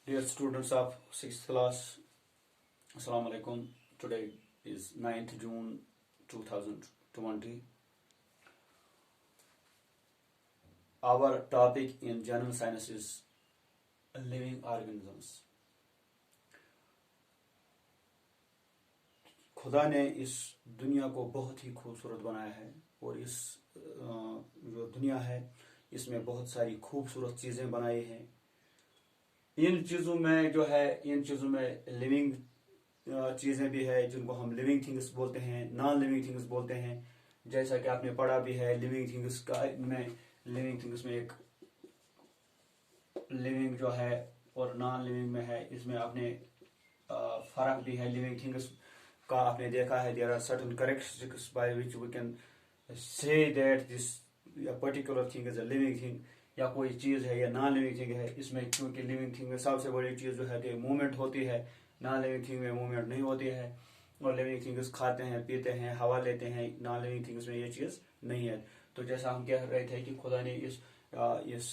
Dear students of 6th class, Assalamu alaikum. Today is 9th June 2020. Our topic in general science is living organisms. खुदा ने इस दुनिया को बहुत ही खूबसूरत बनाया है और इस जो दुनिया है इसमें बहुत सारी खूबसूरत चीज़ें बनाई हैं। इन चीज़ों में लिविंग चीज़ें भी है जिनको हम लिविंग थिंग्स बोलते हैं, नॉन लिविंग थिंग्स बोलते हैं। जैसा कि आपने पढ़ा भी है लिविंग थिंग्स में एक लिविंग जो है और नॉन लिविंग में है, इसमें आपने फर्क भी है। लिविंग थिंग्स का आपने देखा है, there are certain characteristics by which we can say that this particular thing is a living thing, या कोई चीज़ है या नॉन लिविंग थिंग है। इसमें क्योंकि लिविंग थिंग में सबसे बड़ी चीज़ जो है कि मूवमेंट होती है, नॉन लिविंग थिंग में मूवमेंट नहीं होती है। और लिविंग थिंग्स खाते हैं, पीते हैं, हवा लेते हैं, नॉन लिविंग थिंग्स में ये चीज़ नहीं है। तो जैसा हम कह रहे थे कि खुदा ने इस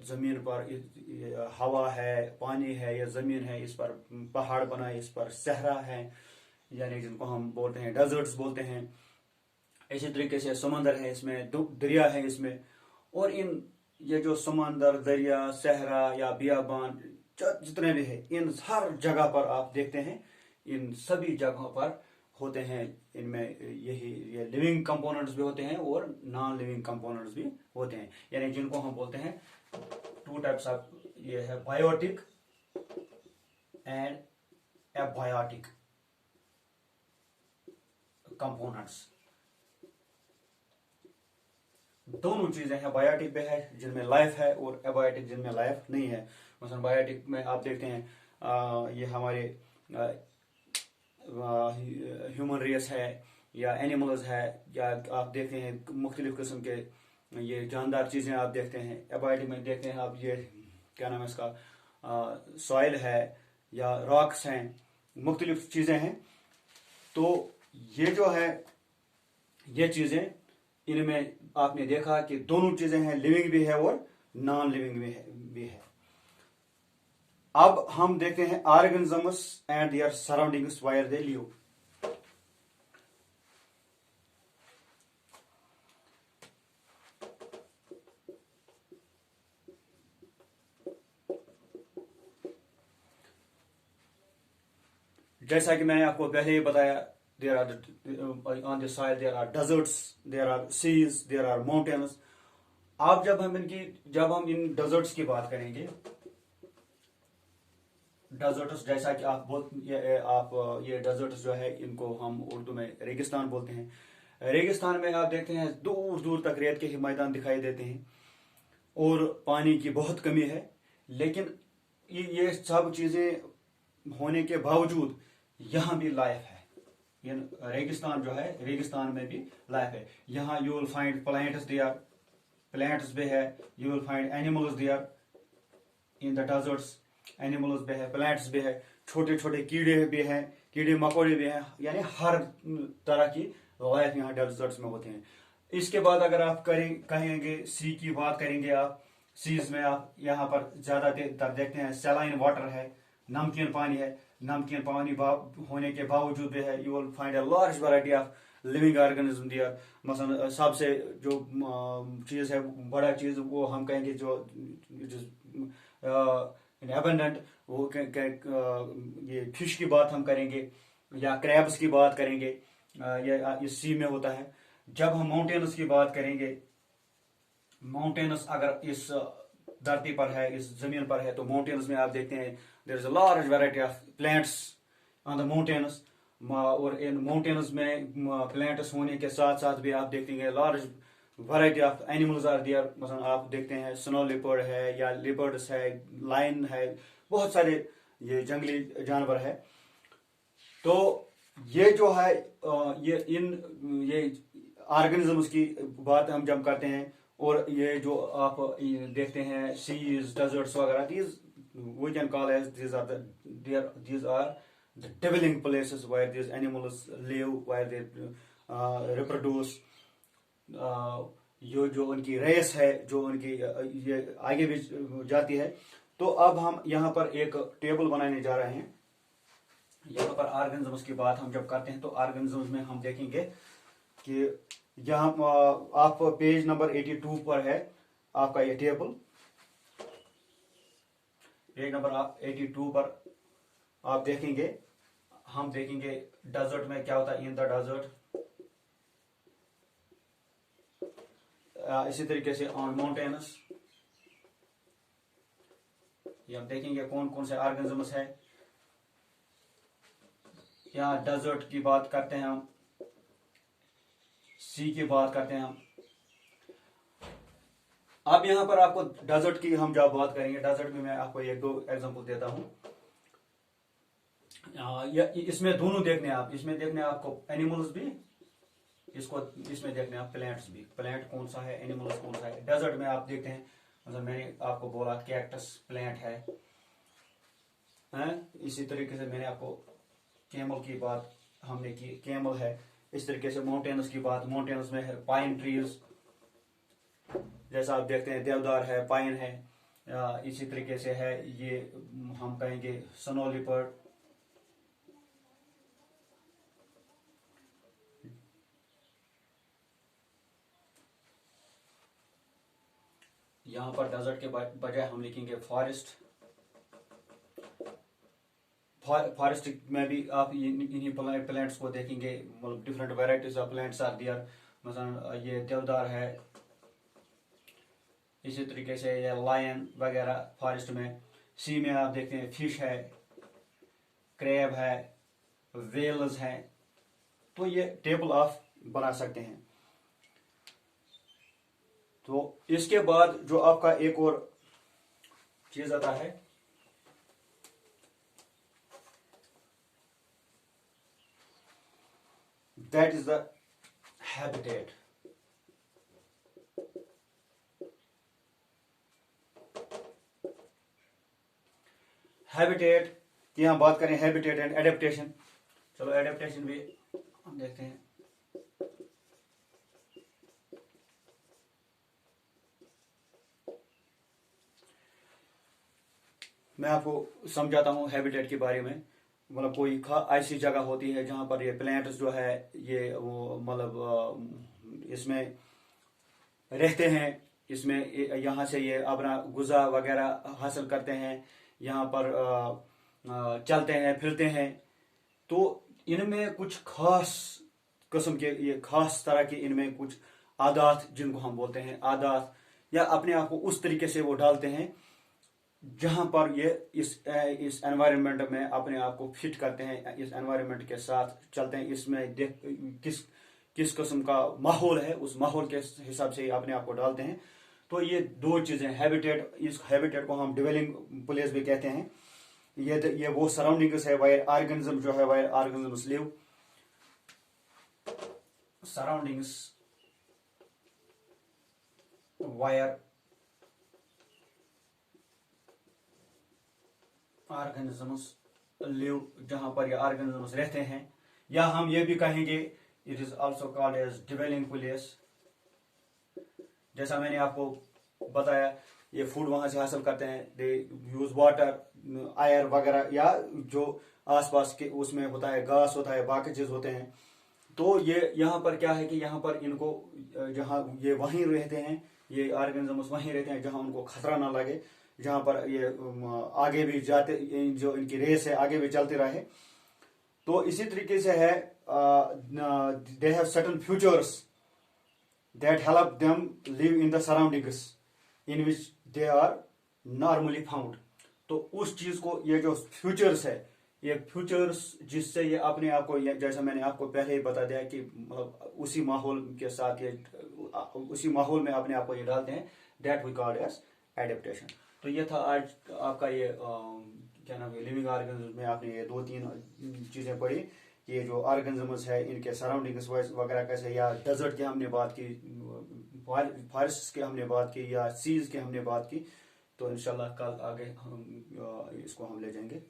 ज़मीन पर हवा है, पानी है या ज़मीन है, इस पर पहाड़ बनाए, इस पर सहरा है, यानी जिनको हम बोलते हैं डेजर्ट्स बोलते हैं। इसी तरीके से समंदर है, इसमें दरिया है इसमें। और ये जो समंदर, दरिया, सहरा या बियाबान जितने भी है, इन हर जगह पर आप देखते हैं, इन सभी जगहों पर होते हैं। इनमें ये लिविंग कंपोनेंट्स भी होते हैं और नॉन लिविंग कंपोनेंट्स भी होते हैं, यानी जिनको हम बोलते हैं टू टाइप्स ऑफ, ये है बायोटिक एंड एबायोटिक कंपोनेंट्स। दोनों चीजें हैं, बायोटिक भी है जिनमें लाइफ है और एबायोटिक जिनमें लाइफ नहीं है। मसलन बायोटिक में आप देखते हैं ये हमारे ह्यूमन रेस है या एनिमल्स है, या आप देखते हैं मुख्तलिफ किस्म के ये जानदार चीज़ें आप देखते हैं। एबायोटिक में देखते हैं आप ये क्या नाम है इसका, सॉइल है या रॉक्स हैं, मुख्तलिफ चीज़ें हैं। तो ये जो है ये चीज़ें, इनमें आपने देखा कि दोनों चीज़ें हैं, लिविंग भी है और नॉन लिविंग भी है। अब हम देखते हैं organisms and their surroundings where they live. जैसा कि मैंने आपको पहले ही बताया, there are on the soil there are deserts, there are seas, there are mountains. अब जब हम इन डेजर्ट्स की बात करेंगे, डेजर्ट्स जैसा कि ये डेजर्ट्स जो है इनको हम उर्दू में रेगिस्तान बोलते हैं। रेगिस्तान में आप देखते हैं दूर दूर तक रेत के ही मैदान दिखाई देते हैं और पानी की बहुत कमी है। लेकिन ये सब चीजें होने के बावजूद यहाँ भी लाइफ है। ये रेगिस्तान जो है, रेगिस्तान में भी लाइफ है। यहाँ you will find plants there, plants भी है। You will find animals there in the deserts, animals भी है, प्लांट्स भी है, छोटे छोटे कीड़े भी हैं, कीड़े मकोड़े भी हैं, यानी हर तरह की लाइफ यहाँ डेजर्ट्स में होते हैं। इसके बाद अगर आप कहेंगे सी की बात करेंगे, आप सीज में आप यहाँ पर ज्यादातर देखते हैं सैलाइन वाटर है, नमकीन पानी है। नमकीन पानी होने के बावजूद भी है, you will find a large variety of living organism there. मसलन सबसे जो चीज़ है, बड़ा चीज़ वो हम कहेंगे जो एबंडेंट, वो ये फिश की बात हम करेंगे या क्रैब्स की बात करेंगे, ये इस सी में होता है। जब हम माउंटेन्स की बात करेंगे, माउंटेन्स अगर इस धरती पर है, इस जमीन पर है, तो माउंटेन्स में आप देखते हैं there is a large variety of plants on the mountains. और इन माउंटेन्स में प्लांट्स होने के साथ साथ भी आप देखते हैं large variety of animals are there. मतलब आप देखते हैं स्नो लिपर्ड है या लिपर्ड्स है, लायन है, बहुत सारे ये जंगली जानवर है। तो ये जो है ये ऑर्गेनिजम्स की बात हम जब करते हैं, और ये जो आप देखते हैं सीज, डेजर्ट्स वगैरह, these we can call as these are the dwelling places where these animals live, where they reproduce। जो उनकी रेस है, जो उनकी ये आगे भी जाती है, तो अब हम यहाँ पर एक टेबल बनाने जा रहे हैं। यहाँ पर ऑर्गेनिजम्स की बात हम जब करते हैं तो ऑर्गेनिजम्स में हम देखेंगे कि यहाँ आप पेज नंबर 82 पर है आपका ये टेबल। पेज नंबर 82 पर आप देखेंगे, हम देखेंगे डेजर्ट में क्या होता है, इन द डेजर्ट। इसी तरीके से ऑन माउंटेन्स ये हम देखेंगे कौन कौन से ऑर्गेनिजम्स है। यहाँ डेजर्ट की बात करते हैं हम, सी की बात करते हैं हम। अब यहाँ पर आपको डेजर्ट की हम जब बात करेंगे, डेजर्ट में मैं आपको एक दो एग्जांपल देता हूँ। इसमें दोनों देखने हैं आप, इसमें देखने आपको एनिमल्स भी, इसको इसमें देखने आप प्लांट्स भी। प्लांट कौन सा है, एनिमल्स कौन सा है। डेजर्ट में आप देखते हैं, मतलब मैंने आपको बोला कैक्टस प्लांट है। इसी तरीके से मैंने आपको कैमल की बात हमने की, कैमल है। इस तरीके से माउंटेन्स की बात, माउंटेन्स में है पाइन ट्रीज, जैसा आप देखते हैं देवदार है, पाइन है। इसी तरीके से है ये हम कहेंगे स्नो लिपर्ड। यहाँ पर डेजर्ट के बजाय हम लिखेंगे फॉरेस्ट। फॉरेस्ट में भी आप इन्हीं प्लांट्स को देखेंगे, मतलब different varieties of plants are there. मसलन ये देवदार है, इसी तरीके से ये लायन वगैरह फॉरेस्ट में। सी में आप देखते हैं फिश है, क्रैब है, वेल्स हैं। तो ये टेबल आप बना सकते हैं। तो इसके बाद जो आपका एक और चीज आता है, that is the habitat. Habitat की हम बात करें, हैबिटेट एंड एडेप्टेशन। चलो एडेप्टेशन भी हम देखते हैं। मैं आपको समझाता हूँ हैबिटेट के बारे में। मतलब कोई ऐसी जगह होती है जहां पर ये प्लांट्स जो है ये वो मतलब इसमें रहते हैं, इसमें यहाँ से ये अपना गुज़ा वगैरह हासिल करते हैं, यहाँ पर चलते हैं फिरते हैं। तो इनमें कुछ खास किस्म के, ये खास तरह के इनमें कुछ आदात, जिनको हम बोलते हैं आदात, या अपने आप को उस तरीके से वो डालते हैं जहां पर ये इस एनवायरनमेंट में अपने आप को फिट करते हैं, इस एनवायरनमेंट के साथ चलते हैं। इसमें किस किस किस्म का माहौल है, उस माहौल के हिसाब से अपने आप को डालते हैं। तो ये दो चीजें, हैबिटेट, इस हैबिटेट को हम डिवेलिंग प्लेस भी कहते हैं। ये वो सराउंडिंग्स है वायर ऑर्गेनिज्म जो है, wire organisms live. Surroundings wire organisms live, जहां पर ये ऑर्गेनिजम्स रहते हैं। या हम ये भी कहेंगे it is also called as dwelling place. जैसा मैंने आपको बताया, ये फूड वहां से हासिल करते हैं, दे यूज वाटर, आयर वगैरह, या जो आसपास के उसमें होता है, घास होता है, बाकी चीज होते हैं। तो ये यहाँ पर क्या है कि यहाँ पर इनको, जहाँ ये वहीं रहते हैं, ये ऑर्गेनिजम्स वहीं रहते हैं जहाँ उनको खतरा ना लगे, जहाँ पर ये आगे भी जाते, जो इनकी रेस है आगे भी चलती रहे। तो इसी तरीके से है, they have certain features that help them live in the surroundings in which they are normally found. तो उस चीज को, ये जो फ्यूचर्स है, ये फ्यूचर्स जिससे ये अपने आप को, जैसा मैंने आपको पहले ही बता दिया कि मतलब उसी माहौल के साथ ये, उसी माहौल में अपने आप को ये डालते हैं, that we called as adaptation. तो ये था आज आपका ये क्या नाम है, लिविंग ऑर्गेनिज्म में आपने ये दो तीन चीजें पढ़ी। ये जो ऑर्गेनिजम्स है इनके सराउंडिंग्स वगैरह कैसे, या डेजर्ट की हमने बात की, फॉरेस्ट की हमने बात की, या सीज की हमने बात की। तो इंशाल्लाह कल आगे हम इसको हम ले जाएंगे।